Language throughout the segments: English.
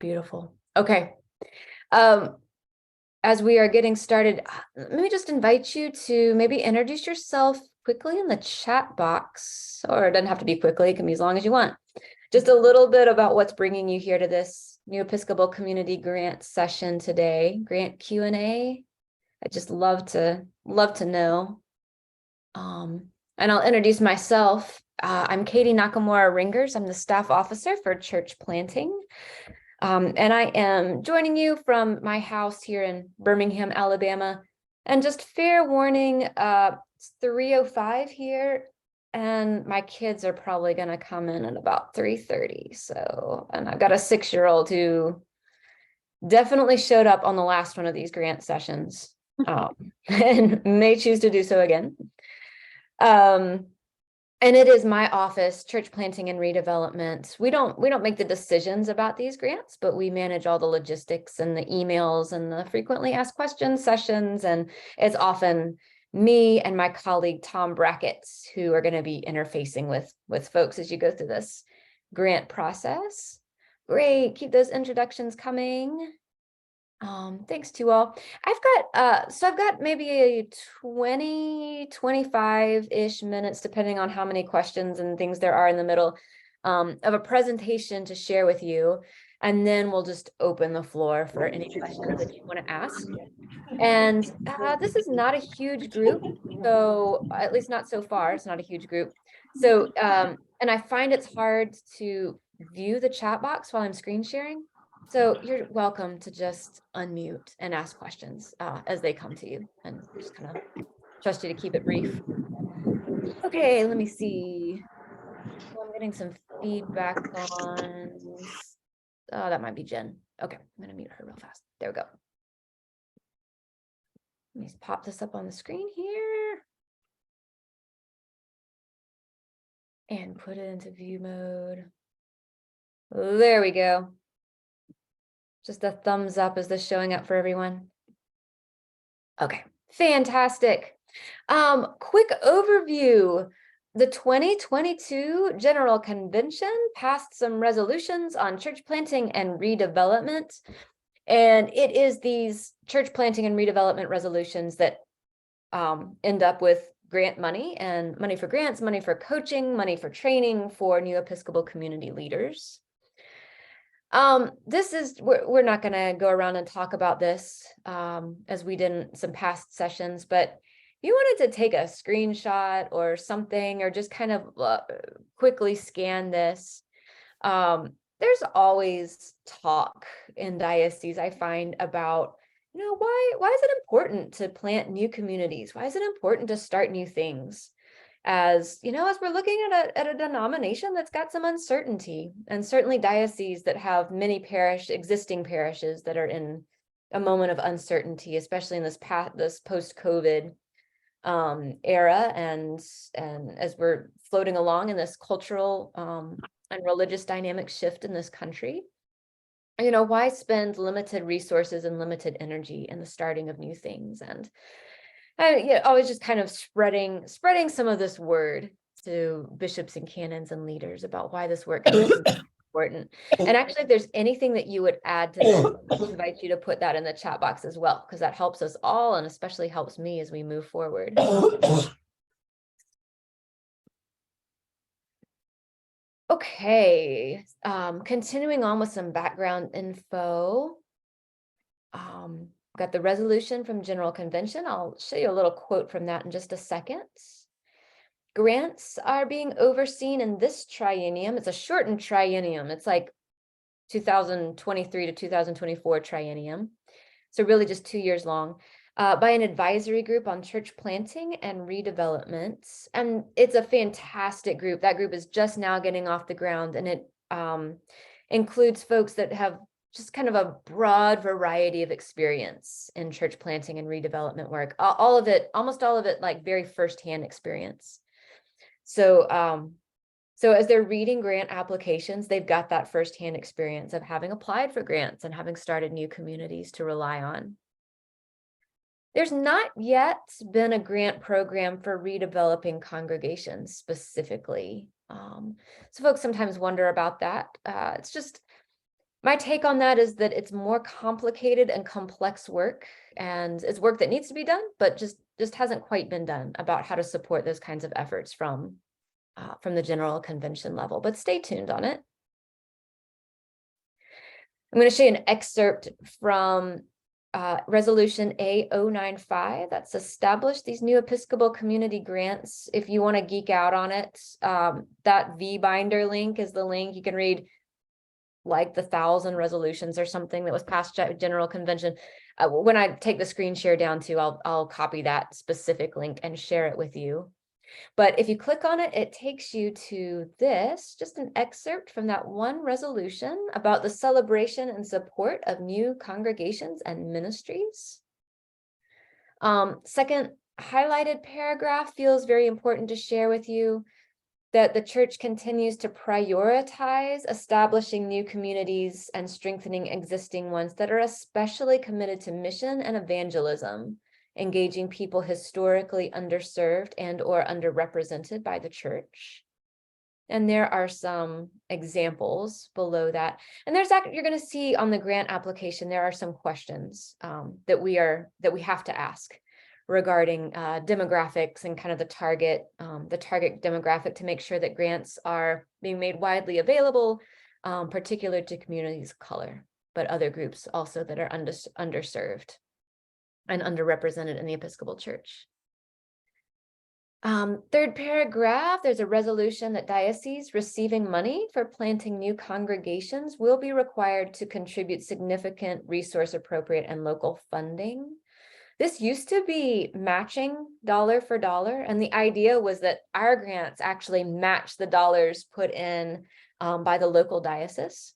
Beautiful. Okay. As we are getting started, let me just invite you to maybe introduce yourself quickly in the chat box, or it doesn't have to be quickly, it can be as long as you want. Just a little bit about what's bringing you here to this New Episcopal Community Grant session today, Grant Q&A. I just love to know. And I'll introduce myself. I'm Katie Nakamura Ringers. I'm the staff officer for church planting. And I am joining you from my house here in Birmingham, Alabama. And just fair warning, it's 3:05 here, and my kids are probably going to come in at about 3:30. So, and I've got a 6-year-old who definitely showed up on the last one of these grant sessions, and may choose to do so again. And it is my office, church planting and redevelopment. We don't make the decisions about these grants, but we manage all the logistics and the emails and the frequently asked questions sessions. And it's often me and my colleague, Tom Brackett, who are going to be interfacing with folks as you go through this grant process. Great, keep those introductions coming. Thanks to you all. I've got maybe a 25-ish minutes, depending on how many questions and things there are in the middle, of a presentation to share with you. And then we'll just open the floor for any questions that you want to ask. And this is not a huge group, so at least not so far, it's not a huge group. So, and I find it's hard to view the chat box while I'm screen sharing. So you're welcome to just unmute and ask questions as they come to you, and just kind of trust you to keep it brief. Okay, let me see. Oh, I'm getting some feedback on, oh, that might be Jen. Okay, I'm gonna mute her real fast. There we go. Let me pop this up on the screen here and put it into view mode. There we go. Just a thumbs up. Is this showing up for everyone? Okay, fantastic. Quick overview. The 2022 General Convention passed some resolutions on church planting and redevelopment. And it is these church planting and redevelopment resolutions that end up with grant money and money for grants, money for coaching, money for training for new Episcopal community leaders. We're not going to go around and talk about this as we did in some past sessions, but if you wanted to take a screenshot or something, or just kind of quickly scan this, there's always talk in diocese, I find, about, why is it important to plant new communities? Why is it important to start new things? As we're looking at a denomination that's got some uncertainty, and certainly dioceses that have many existing parishes that are in a moment of uncertainty, especially in this post-COVID era, and as we're floating along in this cultural and religious dynamic shift in this country. Why spend limited resources and limited energy in the starting of new things? And always just kind of spreading some of this word to bishops and canons and leaders about why this work is important. And actually, if there's anything that you would add to this, I invite you to put that in the chat box as well, because that helps us all, and especially helps me as we move forward. Okay, continuing on with some background info. Got the resolution from General Convention. I'll show you a little quote from that in just a second. Grants are being overseen in this triennium. It's a shortened triennium. It's like 2023 to 2024 triennium. So really just 2 years long, by an advisory group on church planting and redevelopment. And it's a fantastic group. That group is just now getting off the ground, and it includes folks that have just kind of a broad variety of experience in church planting and redevelopment work. Almost all of it, like very firsthand experience. So as they're reading grant applications, they've got that firsthand experience of having applied for grants and having started new communities to rely on. There's not yet been a grant program for redeveloping congregations specifically. So folks sometimes wonder about that. It's just, My take on that is that it's more complicated and complex work, and it's work that needs to be done, but just hasn't quite been done about how to support those kinds of efforts from the General Convention level. But stay tuned on it. I'm going to show you an excerpt from Resolution A095 that's established these new Episcopal community grants. If you want to geek out on it, that V-binder link is the link. You can read like the 1,000 resolutions or something that was passed at General Convention. When I take the screen share down too, I'll copy that specific link and share it with you. But if you click on it, it takes you to this, just an excerpt from that one resolution about the celebration and support of new congregations and ministries. Second highlighted paragraph feels very important to share with you, that the church continues to prioritize establishing new communities and strengthening existing ones that are especially committed to mission and evangelism, engaging people historically underserved and or underrepresented by the church. And there are some examples below that. And there's actually, you're going to see on the grant application, there are some questions that we have to ask regarding demographics and kind of the target demographic, to make sure that grants are being made widely available, particular to communities of color, but other groups also that are underserved and underrepresented in the Episcopal Church. Third paragraph, there's a resolution that dioceses receiving money for planting new congregations will be required to contribute significant resource appropriate and local funding. This used to be matching dollar for dollar, and the idea was that our grants actually match the dollars put in by the local diocese.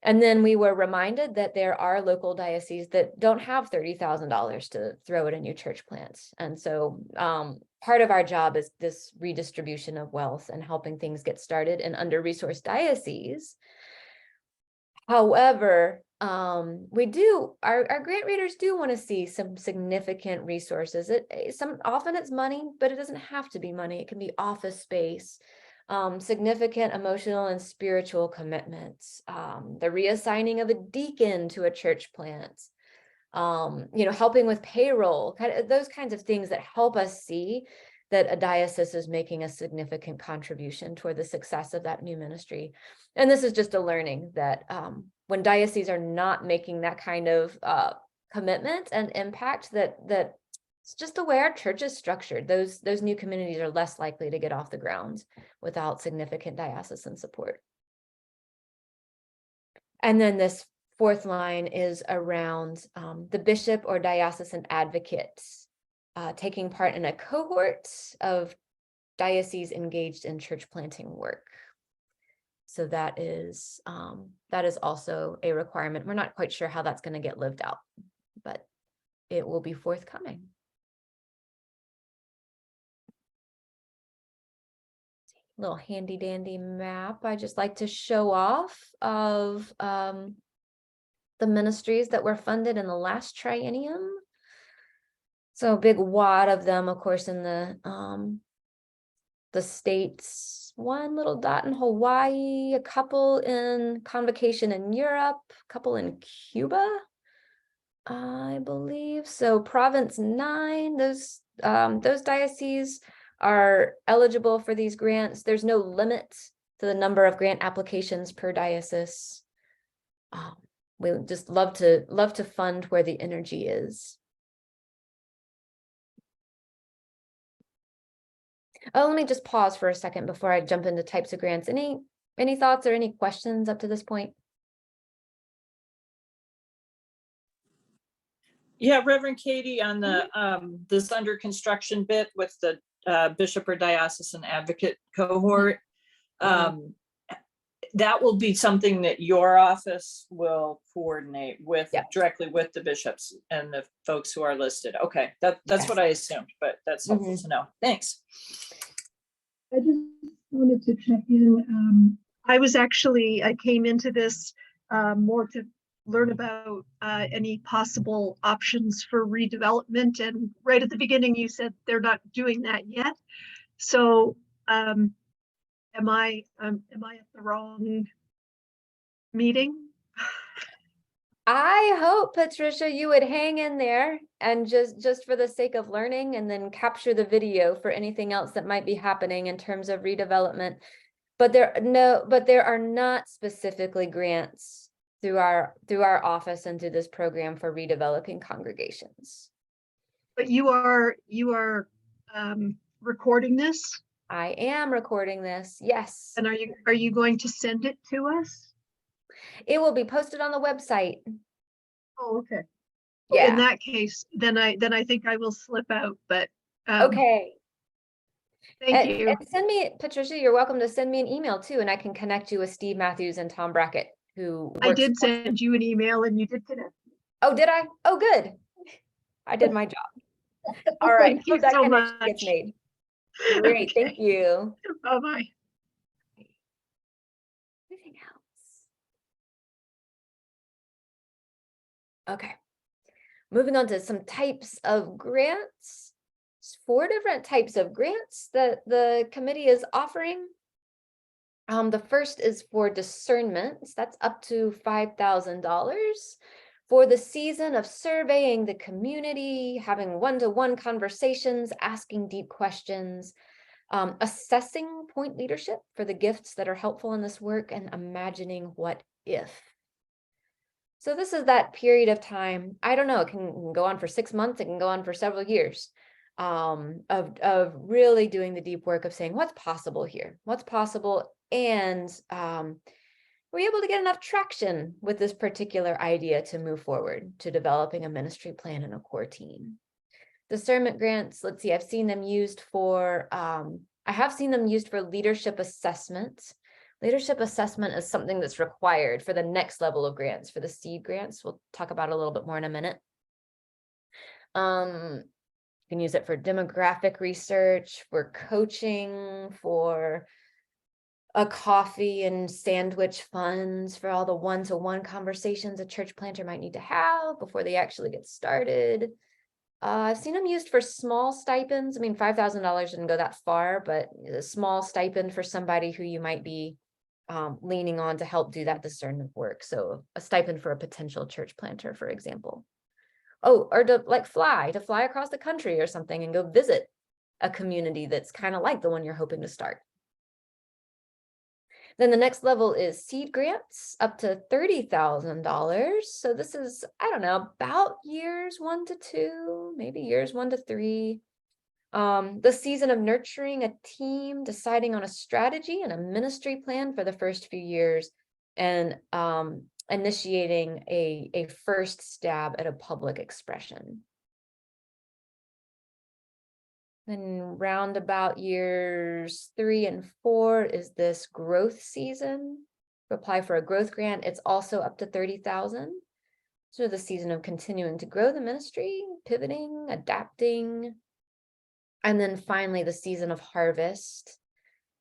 And then we were reminded that there are local dioceses that don't have $30,000 to throw at a new church plant. And so part of our job is this redistribution of wealth and helping things get started in under-resourced dioceses. However, our grant readers do want to see some significant resources. Often it's money, but it doesn't have to be money. It can be office space, significant emotional and spiritual commitments, the reassigning of a deacon to a church plant, helping with payroll, kind of those kinds of things that help us see that a diocese is making a significant contribution toward the success of that new ministry. And this is just a learning that when dioceses are not making that kind of commitment and impact, that it's just the way our church is structured. Those new communities are less likely to get off the ground without significant diocesan support. And then this fourth line is around the bishop or diocesan advocate taking part in a cohort of dioceses engaged in church planting work. So that is also a requirement. We're not quite sure how that's going to get lived out, but it will be forthcoming. Little handy dandy map I just like to show off of the ministries that were funded in the last triennium. So a big wad of them, of course, in the States, one little dot in Hawaii, a couple in convocation in Europe, a couple in Cuba, I believe. So Province 9, those dioceses are eligible for these grants. There's no limit to the number of grant applications per diocese. We just love to fund where the energy is. Oh, let me just pause for a second before I jump into types of grants. Any thoughts or any questions up to this point? Yeah, Reverend Katie, on the this under construction bit with the bishop or diocesan advocate cohort, that will be something that your office will coordinate with directly with the bishops and the folks who are listed. Okay, that's what I assumed, but that's helpful to know. Thanks. I just wanted to check in. I came into this more to learn about any possible options for redevelopment, and right at the beginning you said they're not doing that yet. So am I at the wrong meeting? I hope, Patricia, you would hang in there and just for the sake of learning, and then capture the video for anything else that might be happening in terms of redevelopment. But there are not specifically grants through our office and through this program for redeveloping congregations. But you are recording this? I am recording this, yes. And are you going to send it to us? It will be posted on the website. Oh, okay. Yeah. In that case, then I think I will slip out, but Okay. thank you. And send me, Patricia, you're welcome to send me an email too, and I can connect you with Steve Matthews and Tom Brackett, who I did send you an email and you did connect. Oh, did I? Oh, good. I did my job. All right. Thank you Hope that so connection much. gets made. Great. Okay. Thank you. Bye-bye. Anything else? Okay. Moving on to some types of grants. There's 4 different types of grants that the committee is offering. The first is for discernment. That's up to $5,000 for the season of surveying the community, having one-to-one conversations, asking deep questions, assessing point leadership for the gifts that are helpful in this work, and imagining what if. So this is that period of time. I don't know, it can go on for 6 months, it can go on for several years, of really doing the deep work of saying what's possible here, what's possible, and were you able to get enough traction with this particular idea to move forward to developing a ministry plan and a core team. Discernment grants, let's see, I've seen them used for, I have seen them used for leadership assessment. Leadership assessment is something that's required for the next level of grants, for the seed grants. We'll talk about it a little bit more in a minute. You can use it for demographic research, for coaching, for a coffee and sandwich funds, for all the one-to-one conversations a church planter might need to have before they actually get started. I've seen them used for small stipends. I mean, $5,000 didn't go that far, but a small stipend for somebody who you might be leaning on to help do that discernment work. So a stipend for a potential church planter, for example. Oh, or to fly across the country or something and go visit a community that's kind of like the one you're hoping to start. Then the next level is seed grants, up to $30,000. So this is, I don't know, about years 1 to 2, maybe years 1 to 3. The season of nurturing a team, deciding on a strategy and a ministry plan for the first few years, and initiating a first stab at a public expression. Then roundabout years 3 and 4 is this growth season. To apply for a growth grant, it's also up to $30,000. So the season of continuing to grow the ministry, pivoting, adapting. And then finally, the season of harvest.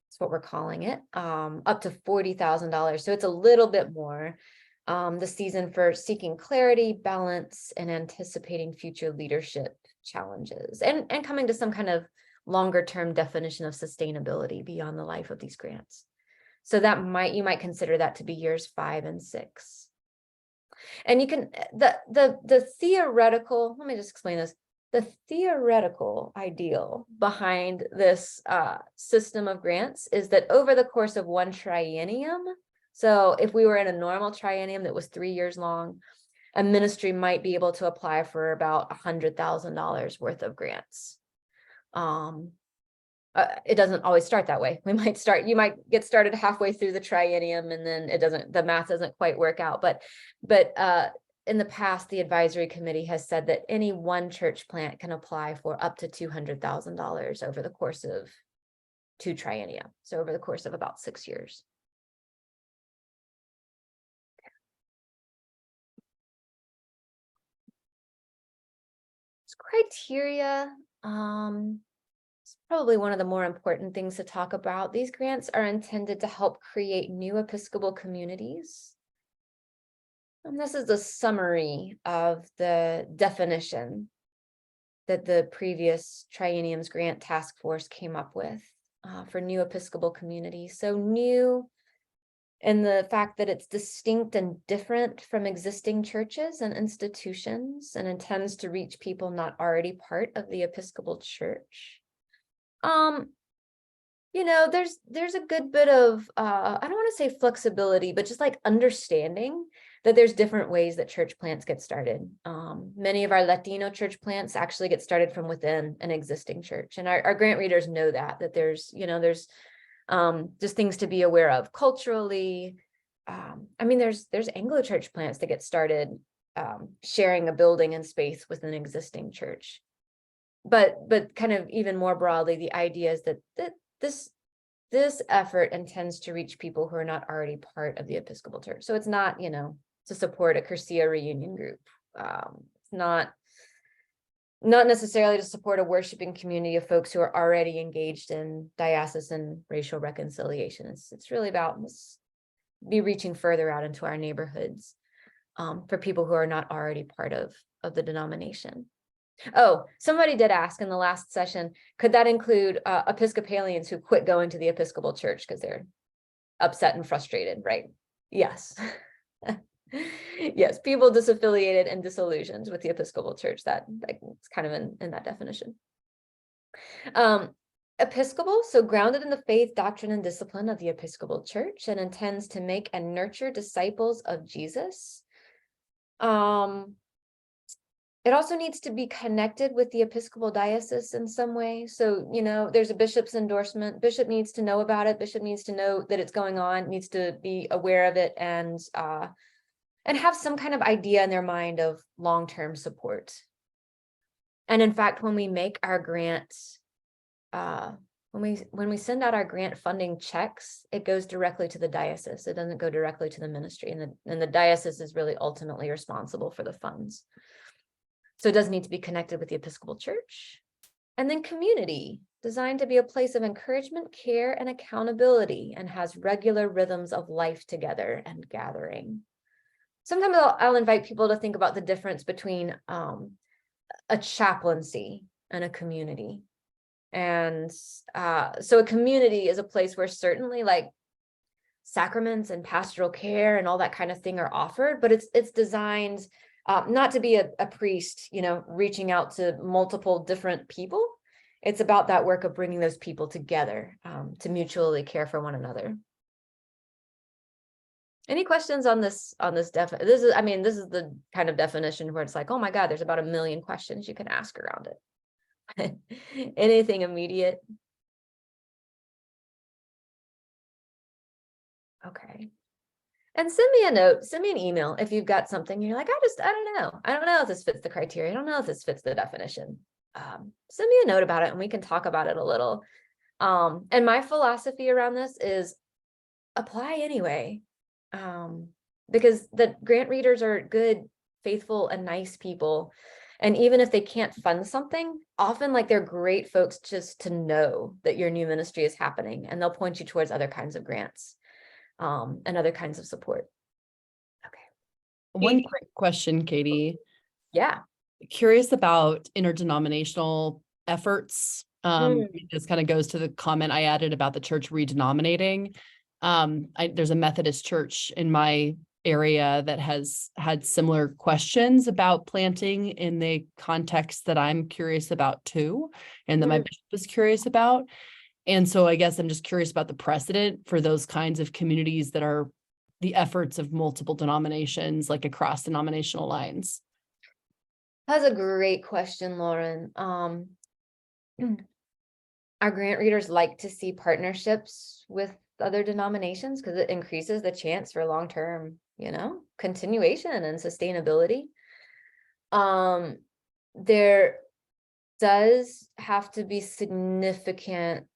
That's what we're calling it, up to $40,000. So it's a little bit more. The season for seeking clarity, balance, and anticipating future leadership challenges, and coming to some kind of longer term definition of sustainability beyond the life of these grants. So that you might consider that to be years 5 and 6. And you can, the theoretical, let me just explain this. The theoretical ideal behind this system of grants is that over the course of one triennium, so if we were in a normal triennium that was 3 years long, a ministry might be able to apply for about $100,000 worth of grants. It doesn't always start that way. You might get started halfway through the triennium, and then the math doesn't quite work out. But in the past, the advisory committee has said that any one church plant can apply for up to $200,000 over the course of 2 triennia. So over the course of about 6 years. Criteria, it's probably one of the more important things to talk about. These grants are intended to help create new Episcopal communities. And this is a summary of the definition that the previous triennium's grant task force came up with for new Episcopal communities. So new and the fact that it's distinct and different from existing churches and institutions and intends to reach people not already part of the Episcopal Church. There's a good bit of, I don't want to say flexibility, but just like understanding that there's different ways that church plants get started. Many of our Latino church plants actually get started from within an existing church. And our grant readers know that there's just things to be aware of culturally. There's Anglo church plants that get started sharing a building and space with an existing church. But kind of even more broadly, the idea is that this effort intends to reach people who are not already part of the Episcopal Church. So it's not, to support a Curcia reunion group. It's not necessarily to support a worshiping community of folks who are already engaged in diocesan racial reconciliation. It's really about be reaching further out into our neighborhoods for people who are not already part of the denomination. Oh, somebody did ask in the last session, could that include Episcopalians who quit going to the Episcopal Church because they're upset and frustrated, right? Yes. Yes, people disaffiliated and disillusioned with the Episcopal Church. That's kind of in that definition. Episcopal, so grounded in the faith, doctrine, and discipline of the Episcopal Church, and intends to make and nurture disciples of Jesus. It also needs to be connected with the Episcopal diocese in some way. So, there's a bishop's endorsement. Bishop needs to know about it. Bishop needs to know that it's going on, needs to be aware of it, and have some kind of idea in their mind of long-term support. And in fact, when we make our grants, when we send out our grant funding checks, it goes directly to the diocese. It doesn't go directly to the ministry, and the diocese is really ultimately responsible for the funds. So it does need to be connected with the Episcopal Church. And then community, designed to be a place of encouragement, care, and accountability, and has regular rhythms of life together and gathering. Sometimes I'll invite people to think about the difference between a chaplaincy and a community. And so a community is a place where certainly like sacraments and pastoral care and all that kind of thing are offered, but it's designed not to be a priest, reaching out to multiple different people. It's about that work of bringing those people together to mutually care for one another. Any questions on this? This is the kind of definition where it's like, oh my God, there's about 1 million questions you can ask around it. Anything immediate? Okay. And send me a note, send me an email if you've got something you're like, I don't know if this fits the criteria. I don't know if this fits the definition. Send me a note about it and we can talk about it a little. And my philosophy around this is apply anyway. Because the grant readers are good, faithful, and nice people. And even if they can't fund something, often they're great folks just to know that your new ministry is happening, and they'll point you towards other kinds of grants. And other kinds of support. Okay. One quick question, Katie. Yeah. Curious about interdenominational efforts. This kind of goes to the comment I added about the church redenominating. There's a Methodist church in my area that has had similar questions about planting in the context that I'm curious about too, and that my bishop is curious about. And so I guess I'm just curious about the precedent for those kinds of communities that are the efforts of multiple denominations, like across denominational lines. That's a great question, Lauren. Our grant readers like to see partnerships with other denominations because it increases the chance for long-term, continuation and sustainability. There does have to be significant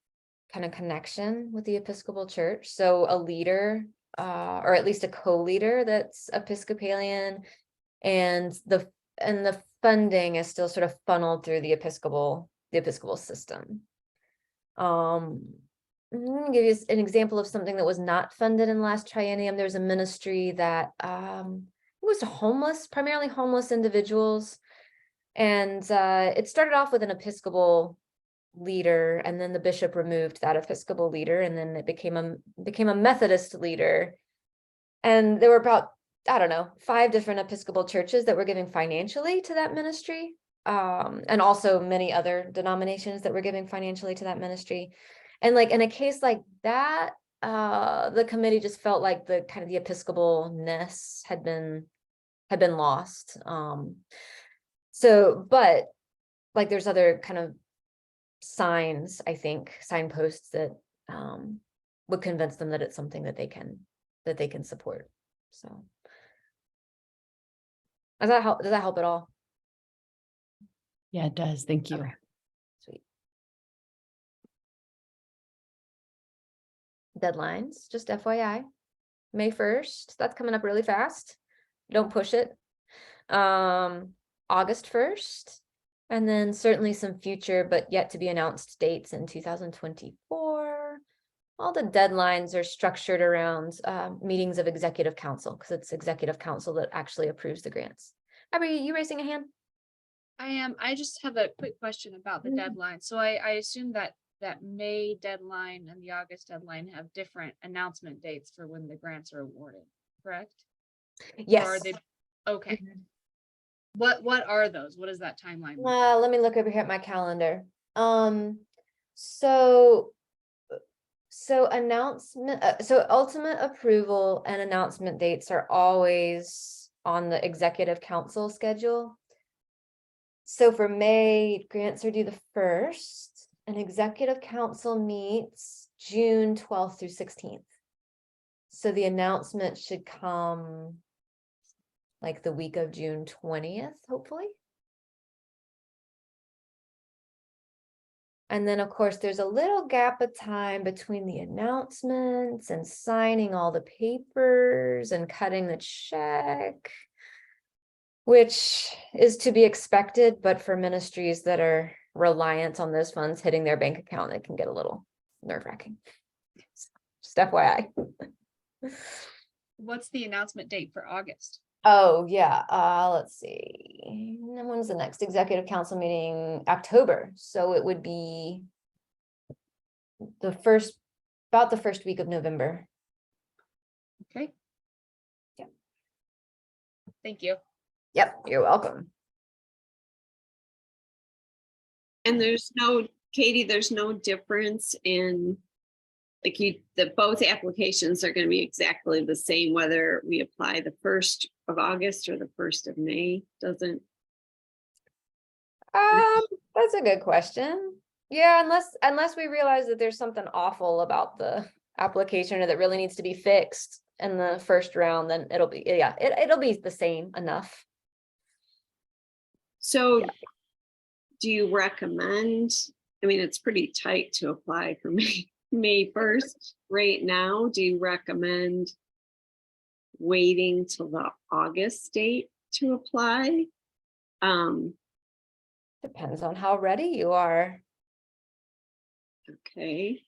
kind of connection with the Episcopal Church. So a leader, or at least a co-leader that's Episcopalian, and the funding is still sort of funneled through the Episcopal system. I'm gonna give you an example of something that was not funded in the last triennium. There's a ministry that it was primarily homeless individuals. And it started off with an Episcopal leader, and then the bishop removed that Episcopal leader, and then it became a Methodist leader, And there were about, I don't know, 5 different Episcopal churches that were giving financially to that ministry. And also many other denominations that were giving financially to that ministry. And like in a case like that, the committee just felt like the kind of the Episcopalness had been lost. So, but like there's other kind of signs, I think, signposts that would convince them that it's something that they can support. So does that help at all? Yeah, it does. Thank you. Okay. Sweet. Deadlines, just FYI, May 1st, that's coming up really fast. Don't push it. August 1st, and then certainly some future but yet to be announced dates in 2024. All the deadlines are structured around meetings of executive council, because it's executive council that actually approves the grants. Abby, you raising a hand? I am. I just have a quick question about the deadline. So I assume that May deadline and the August deadline have different announcement dates for when the grants are awarded, correct? Yes. Or are they okay? What are those? What is that timeline? Let me look over here at my calendar. So announcement, so ultimate approval and announcement dates are always on the executive council schedule. So for May, grants are due the 1st, and executive council meets June 12th through 16th. So the announcement should come like the week of June 20th, hopefully. And then, of course, there's a little gap of time between the announcements and signing all the papers and cutting the check, which is to be expected, but for ministries that are reliant on those funds hitting their bank account, it can get a little nerve-wracking. Just FYI. What's the announcement date for August? Oh, yeah. Let's see. And when's the next executive council meeting? October. So it would be about the first week of November. Okay. Yeah. Thank you. Yep, you're welcome. And Katie, there's no difference in both applications are going to be exactly the same, whether we apply the 1st of August or the 1st of May, doesn't? That's a good question. Yeah, unless we realize that there's something awful about the application or that really needs to be fixed in the first round, then it'll be the same enough. So yeah. Do you recommend, I mean, it's pretty tight to apply for May 1st right now. Do you recommend waiting till the August date to apply? Depends on how ready you are. Okay.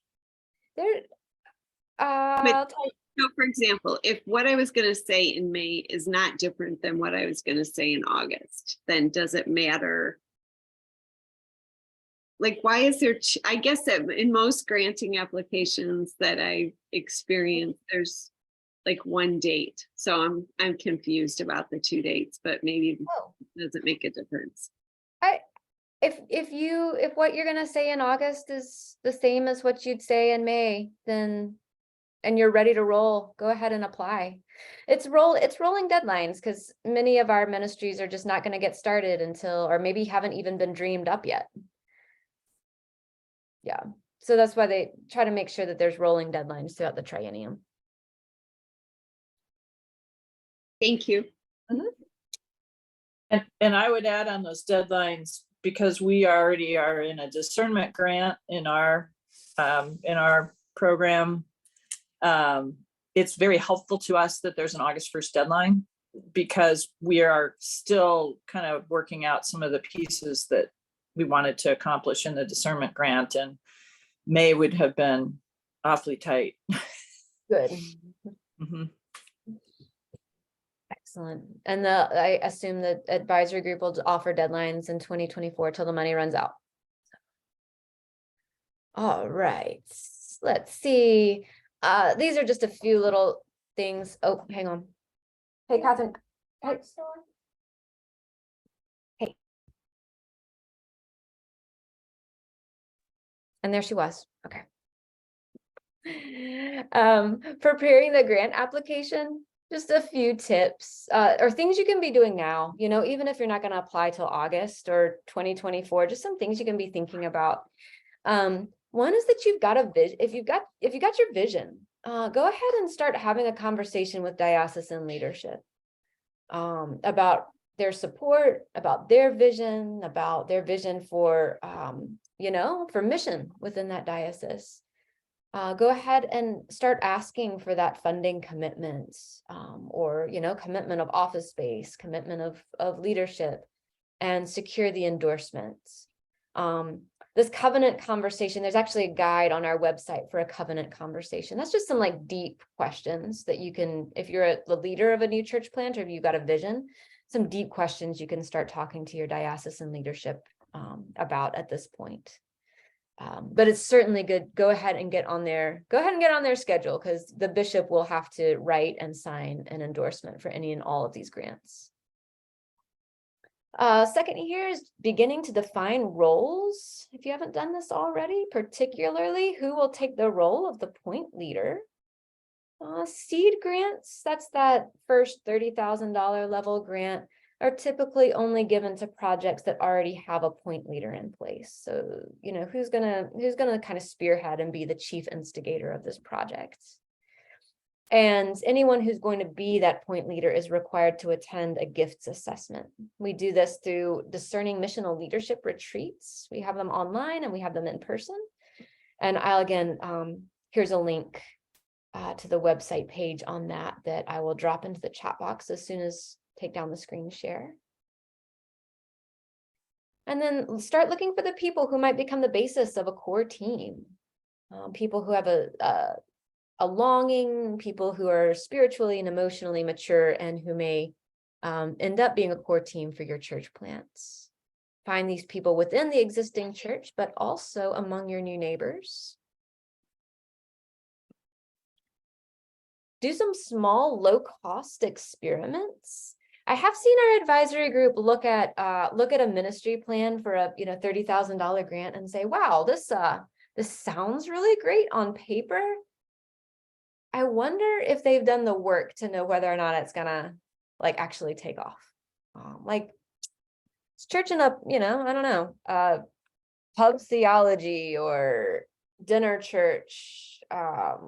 So for example, if what I was going to say in May is not different than what I was going to say in August, then does it matter? Like, why is there, I guess that in most granting applications that I experience, there's like one date. So I'm confused about the 2 dates, but maybe it doesn't make a difference. If what you're gonna say in August is the same as what you'd say in May, then and you're ready to roll, go ahead and apply. It's rolling deadlines, because many of our ministries are just not going to get started until, or maybe haven't even been dreamed up yet. Yeah, so that's why they try to make sure that there's rolling deadlines throughout the triennium. Thank you. Mm-hmm. And I would add on those deadlines, because we already are in a discernment grant in our program. It's very helpful to us that there's an August 1st deadline, because we are still kind of working out some of the pieces that we wanted to accomplish in the discernment grant, and May would have been awfully tight. Good. Mm-hmm. Excellent. And I assume that advisory group will offer deadlines in 2024 till the money runs out. All right, let's see. These are just a few little things. Oh, hang on. Hey, Catherine. Hey. Hey. And there she was. Okay. Preparing the grant application, just a few tips or things you can be doing now, you know, even if you're not going to apply till August or 2024, just some things you can be thinking about. One is that you've got a vision. If you got your vision, go ahead and start having a conversation with diocesan leadership about their support, about their vision for, you know, for mission within that diocese. Go ahead and start asking for that funding commitment, or, you know, commitment of office space, commitment of leadership, and secure the endorsements. This covenant conversation, there's actually a guide on our website for a covenant conversation. That's just some like deep questions that you can, if you're the leader of a new church plant, or if you've got a vision, some deep questions you can start talking to your diocesan leadership about at this point. But it's certainly good. Go ahead and get on their schedule, because the bishop will have to write and sign an endorsement for any and all of these grants. Second here is beginning to define roles. If you haven't done this already, particularly who will take the role of the point leader. Seed grants, that's that first $30,000 level grant, are typically only given to projects that already have a point leader in place. So, you know, who's gonna kind of spearhead and be the chief instigator of this project. And anyone who's going to be that point leader is required to attend a gifts assessment. We do this through discerning missional leadership retreats. We have them online and we have them in person. And here's a link to the website page on that I will drop into the chat box as soon as take down the screen share. And then start looking for the people who might become the basis of a core team. People who have a longing, people who are spiritually and emotionally mature, and who may end up being a core team for your church plants. Find these people within the existing church, but also among your new neighbors. Do some small, low-cost experiments. I have seen our advisory group look at a ministry plan for a $30,000 grant and say, wow, this sounds really great on paper. I wonder if they've done the work to know whether or not it's gonna like actually take off. Like it's churching up, I don't know, pub theology or dinner church. Have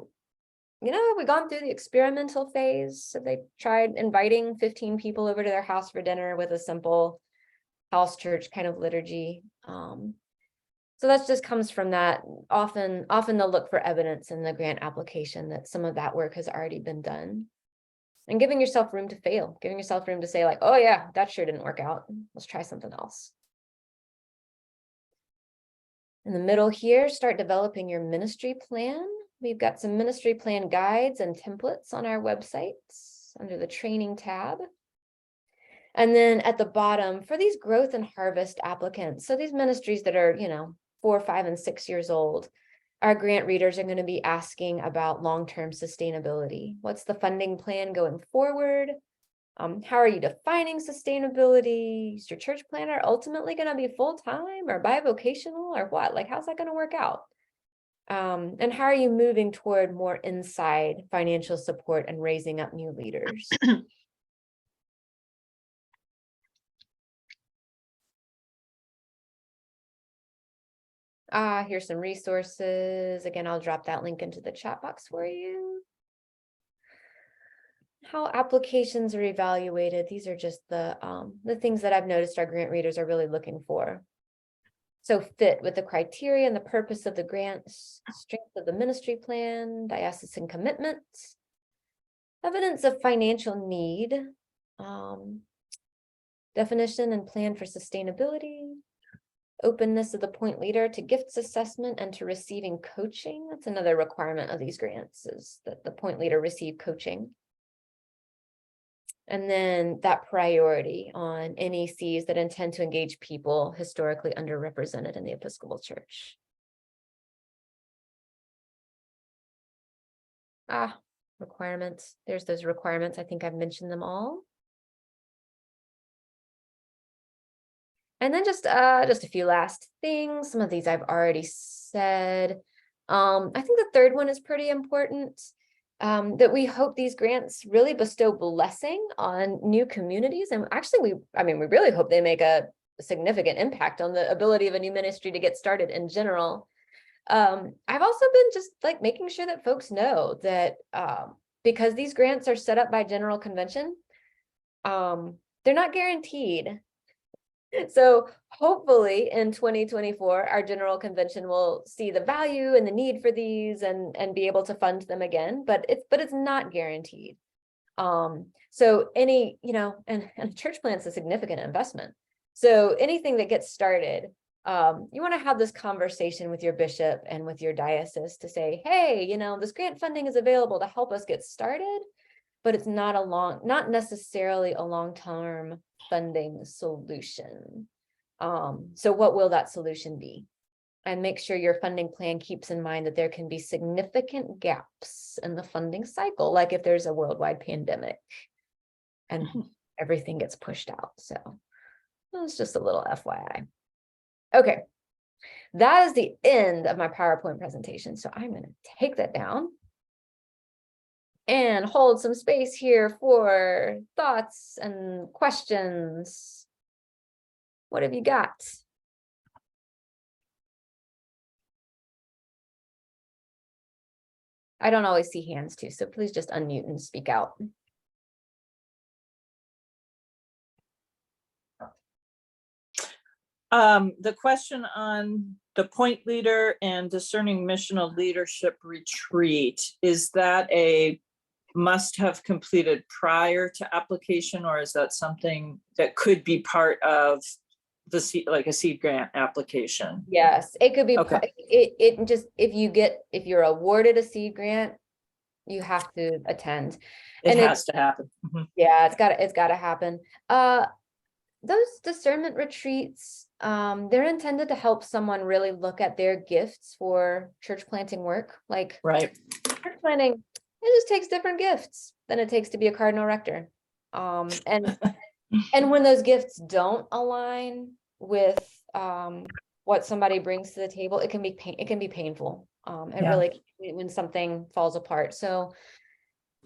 we gone through the experimental phase? Have they tried inviting 15 people over to their house for dinner with a simple house church kind of liturgy? So that just comes from that. Often they'll look for evidence in the grant application that some of that work has already been done. And giving yourself room to fail, giving yourself room to say like, oh yeah, that sure didn't work out. Let's try something else. In the middle here, start developing your ministry plan. We've got some ministry plan guides and templates on our websites under the training tab. And then at the bottom, for these growth and harvest applicants, so these ministries that are, 4, 5, and 6 years old, our grant readers are going to be asking about long-term sustainability. What's the funding plan going forward? How are you defining sustainability? Is your church planner ultimately going to be full-time or bivocational or what? Like, how's that going to work out? And how are you moving toward more inside financial support and raising up new leaders? Here's some resources. Again, I'll drop that link into the chat box for you. How applications are evaluated. These are just the things that I've noticed our grant readers are really looking for. So fit with the criteria and the purpose of the grants, strength of the ministry plan, diocesan commitment, evidence of financial need, definition and plan for sustainability, openness of the point leader to gifts assessment and to receiving coaching. That's another requirement of these grants, is that the point leader receive coaching. And then that priority on NECs that intend to engage people historically underrepresented in the Episcopal Church. requirements. There's those requirements. I think I've mentioned them all. And then just a few last things. Some of these I've already said. I think the third one is pretty important, that we hope these grants really bestow blessing on new communities. And actually, we really hope they make a significant impact on the ability of a new ministry to get started in general. I've also been just like making sure that folks know that because these grants are set up by General Convention, they're not guaranteed. So hopefully in 2024, our General Convention will see the value and the need for these and be able to fund them again, but it's not guaranteed. So any, and a church plant's a significant investment. So anything that gets started, you want to have this conversation with your bishop and with your diocese to say, hey, this grant funding is available to help us get started, but it's not necessarily a long-term funding solution. So what will that solution be? And make sure your funding plan keeps in mind that there can be significant gaps in the funding cycle, like if there's a worldwide pandemic and everything gets pushed out. So it's just a little FYI. Okay, that is the end of my PowerPoint presentation. So I'm going to take that down and hold some space here for thoughts and questions. What have you got? I don't always see hands too, so please just unmute and speak out. The question on the point leader and discerning missional leadership retreat, is that a must have completed prior to application, or is that something that could be part of the seed, like a seed grant application? Yes, it could be. Okay. It just, if you're awarded a seed grant, you have to attend. It And has to happen. Mhm. Yeah, it's gotta happen. Those discernment retreats, they're intended to help someone really look at their gifts for church planting work. Like Right. church planting, it just takes different gifts than it takes to be a cardinal rector. And when those gifts don't align with what somebody brings to the table, it can be painful. It Yeah. really, when something falls apart. So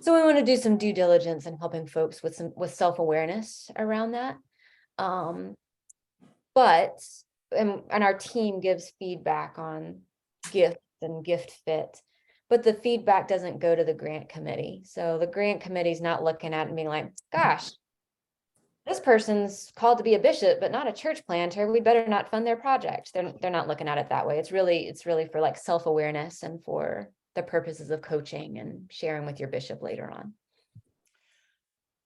we want to do some due diligence in helping folks with self-awareness around that. But our team gives feedback on gift and gift fit, but the feedback doesn't go to the grant committee. So the grant committee is not looking at it and being like, gosh, this person's called to be a bishop, but not a church planter. We better not fund their project. They're not looking at it that way. It's really for like self-awareness and for the purposes of coaching and sharing with your bishop later on.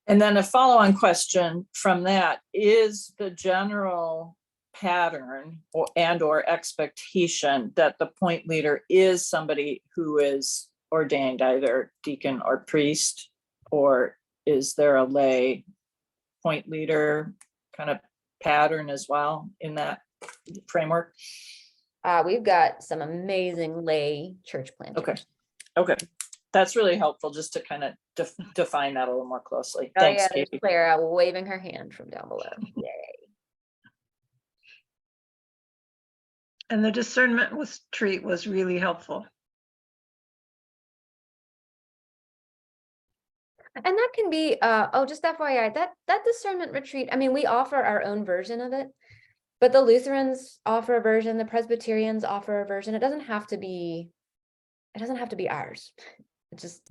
And then a follow-on question from that is the general pattern or expectation that the point leader is somebody who is ordained either deacon or priest, or is there a lay point leader kind of pattern as well in that framework? We've got some amazing lay church planters. Okay. That's really helpful just to kind of define that a little more closely. Oh, Thanks, yeah, there's Katie. Clara waving her hand from down below. Yay. And the discernment retreat was really helpful. And that can be, just FYI, that discernment retreat, we offer our own version of it, but the Lutherans offer a version, the Presbyterians offer a version. It doesn't have to be ours. It just,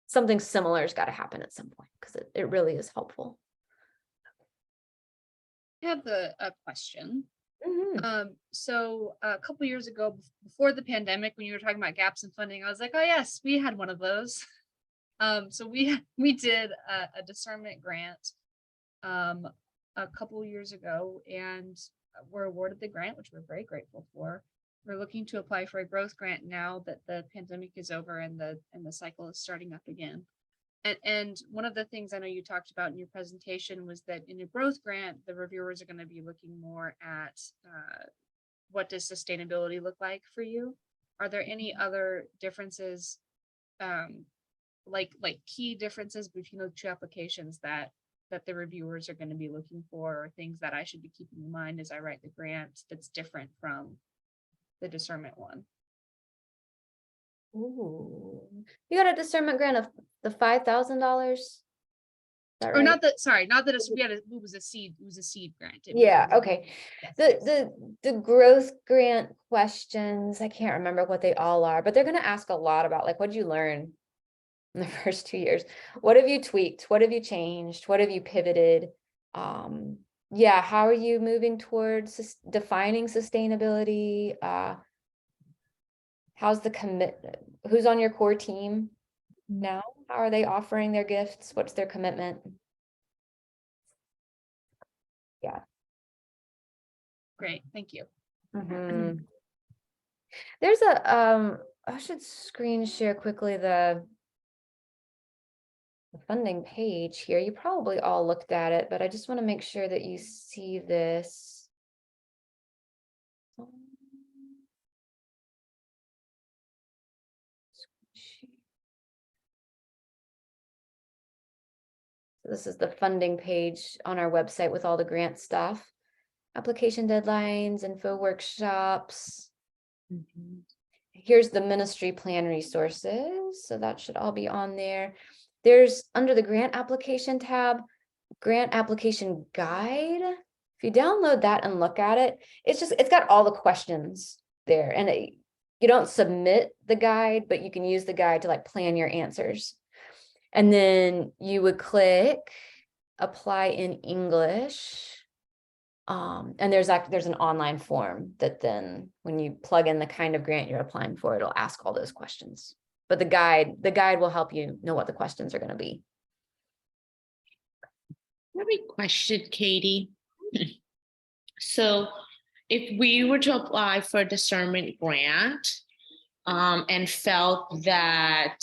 something similar has got to happen at some point because it really is helpful. I have a question. Mhm. So a couple years ago, before the pandemic, when you were talking about gaps in funding, I was like, oh yes, we had one of those. So we did a discernment grant a couple years ago, and were awarded the grant, which we're very grateful for. We're looking to apply for a growth grant now that the pandemic is over and the cycle is starting up again. And one of the things I know you talked about in your presentation was that in a growth grant, the reviewers are going to be looking more at what does sustainability look like for you? Are there any other differences like key differences between the two applications that the reviewers are going to be looking for, or things that I should be keeping in mind as I write the grant that's different from the discernment one? Ooh, you got a discernment grant of the $5,000? Is that Or right? not that, sorry, not that it's, it was a seed grant. It was- Yeah, okay. yes, The yes. the growth grant questions, I can't remember what they all are, but they're gonna ask a lot about like, what did you learn in the first 2 years? What have you tweaked? What have you changed? What have you pivoted? Yeah, how are you moving towards defining sustainability? How's the who's on your core team now? How are they offering their gifts? What's their commitment? Great, thank you. Mhm. There's a I should screen share quickly the funding page here. You probably all looked at it, but I just want to make sure that you see this. So this is the funding page on our website with all the grant stuff. Application deadlines, info workshops. Here's the ministry plan resources. So that should all be on there. There's under the grant application tab, grant application guide. If you download that and look at it, it's got all the questions there, and you don't submit the guide, but you can use the guide to like plan your answers. And then you would click apply in English. And there's an online form that then when you plug in the kind of grant you're applying for, it'll ask all those questions. But the guide will help you know what the questions are going to be. I have a question, Katie. So if we were to apply for a discernment grant and felt that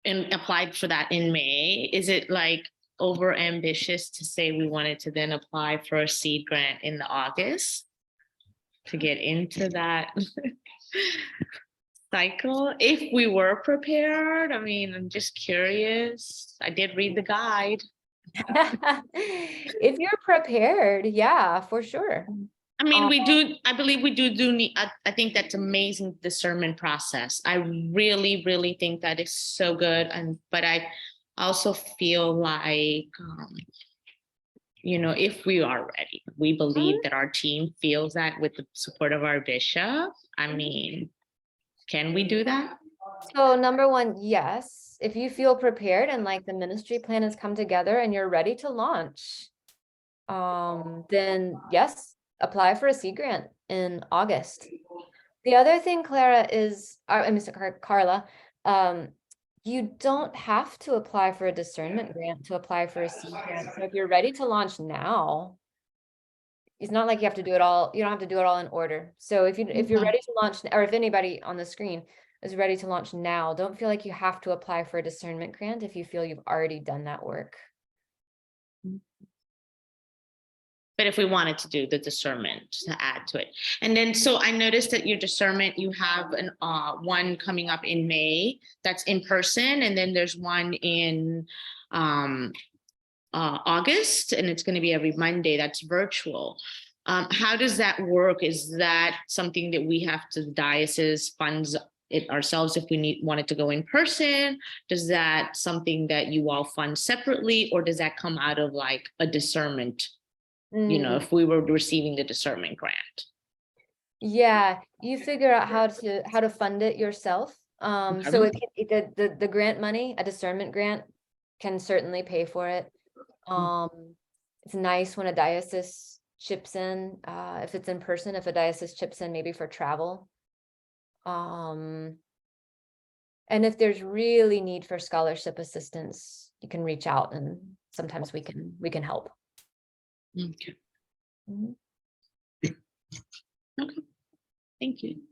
and applied for that in May, is it like over ambitious to say we wanted to then apply for a seed grant in the August to get into that cycle if we were prepared? I mean, I'm just curious. I did read the guide. If you're prepared, yeah, for sure. I mean, I believe we do need, I think that's amazing discernment process. I really, really think that is so good. But I also feel like, if we are ready, we believe that our team feels that with the support of our bishop. I mean, can we do that? So number one, yes, if you feel prepared and like the ministry plan has come together and you're ready to launch, then yes, apply for a seed grant in August. The other thing, Clara, is, Carla, you don't have to apply for a discernment grant to apply for a seed grant. So if you're ready to launch now, it's not like you have to do it all. You don't have to do it all in order. So if you're ready to launch, or if anybody on the screen is ready to launch now, don't feel like you have to apply for a discernment grant if you feel you've already done that work. But if we wanted to do the discernment to add to it. And then, so I noticed that your discernment, you have an one coming up in May that's in person, and then there's one in August, and it's going to be every Monday, that's virtual. How does that work? Is that something that we have to, the diocese funds it ourselves if we wanted to go in person? Does that something that you all fund separately, or does that come out of like a discernment? If we were receiving the discernment grant. Yeah, you figure out how to fund it yourself. So the grant money, a discernment grant, can certainly pay for it. It's nice when a diocese chips in, if it's in person, if a diocese chips in maybe for travel. And if there's really need for scholarship assistance, you can reach out and sometimes we can help. Okay. Mhm. Okay. Thank you.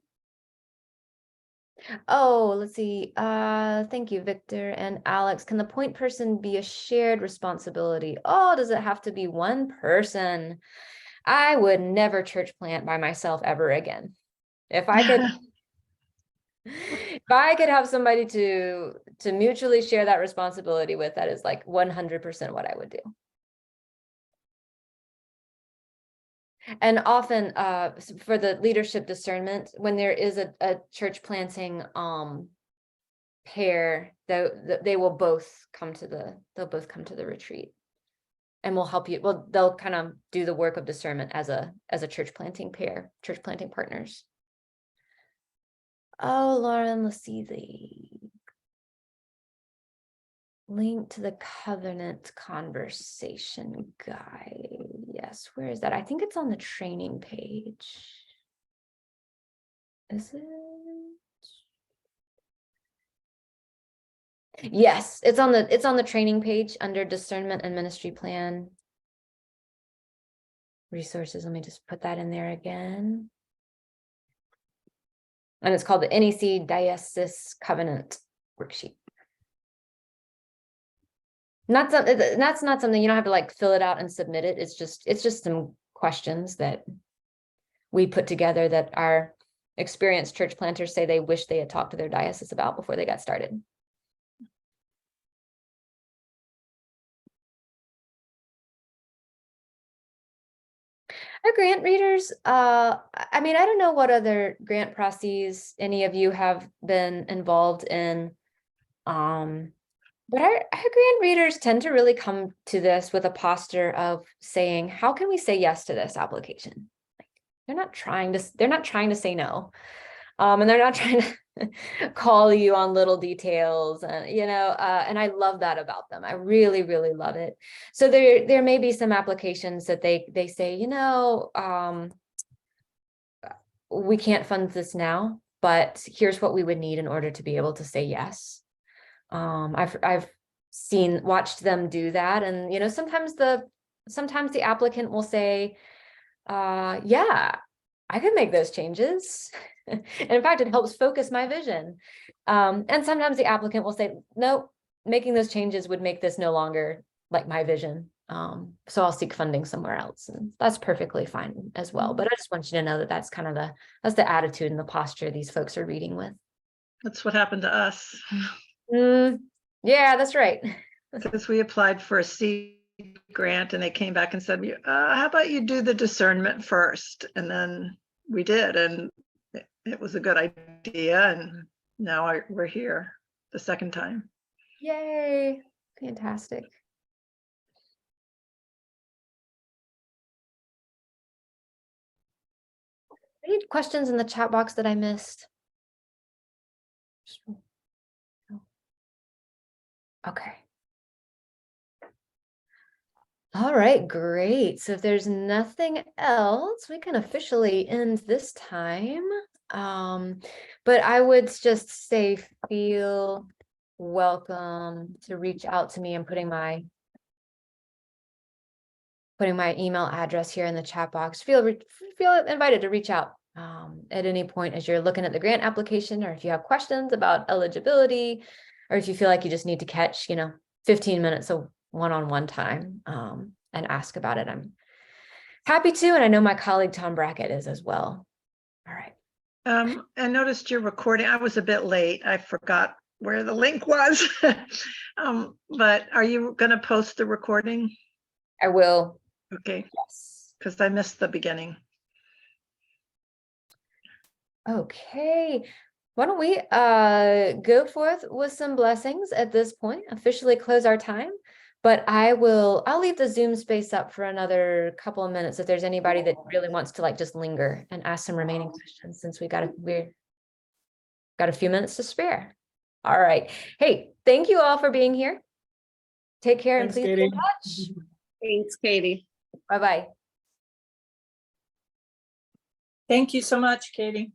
Oh, let's see. Thank you, Victor and Alex. Can the point person be a shared responsibility? Oh, does it have to be one person? I would never church plant by myself ever again. If I could, if I could have somebody to mutually share that responsibility with, that is like 100% what I would do. And often for the leadership discernment, when there is a church planting pair, they will both come to the retreat, and will help you. Well, they'll kind of do the work of discernment as a church planting pair, church planting partners. Oh, Lauren, let's see the link to the covenant conversation guide. Yes, where is that? I think it's on the training page. Is it? Yes, it's on the training page under discernment and ministry plan. Resources, let me just put that in there again. And it's called the NEC Diocese Covenant Worksheet. That's not something you don't have to like fill it out and submit it. It's just some questions that we put together that our experienced church planters say they wish they had talked to their diocese about before they got started. Our grant readers, I mean, I don't know what other grant processes any of you have been involved in. But our grant readers tend to really come to this with a posture of saying, how can we say yes to this application? Like, they're not trying to say no. And they're not trying to call you on little details, and I love that about them. I really, really love it. So there may be some applications that they say, we can't fund this now, but here's what we would need in order to be able to say yes. I've watched them do that, and sometimes the applicant will say, yeah, I could make those changes. And in fact, it helps focus my vision. And sometimes the applicant will say, no, making those changes would make this no longer like my vision. So I'll seek funding somewhere else. And that's perfectly fine as well. But I just want you to know that that's kind of that's the attitude and the posture these folks are reading with. That's what happened to us. Yeah, that's right. Because we applied for a seed grant and they came back and said, how about you do the discernment first? And then we did, and it was a good idea. And now we're here the second time. Yay. Fantastic. Any questions in the chat box that I missed? Okay. All right, great. So if there's nothing else, we can officially end this time. But I would just say, feel welcome to reach out to me. I'm putting my email address here in the chat box. Feel invited to reach out at any point as you're looking at the grant application, or if you have questions about eligibility, or if you feel like you just need to catch, 15 minutes of one-on-one time and ask about it. I'm happy to, and I know my colleague Tom Brackett is as well. All right. I noticed your recording. I was a bit late. I forgot where the link was. But are you going to post the recording? I will. Okay. Yes. Because I missed the beginning. Okay. Why don't we go forth with some blessings at this point, officially close our time. But I'll leave the Zoom space up for another couple of minutes if there's anybody that really wants to just linger and ask some remaining questions, since we've got a few minutes to spare. All right. Hey, thank you all for being here. Take care. Thanks, and please Katie. be in touch. Thanks, Katie. Bye-bye. Thank you so much, Katie.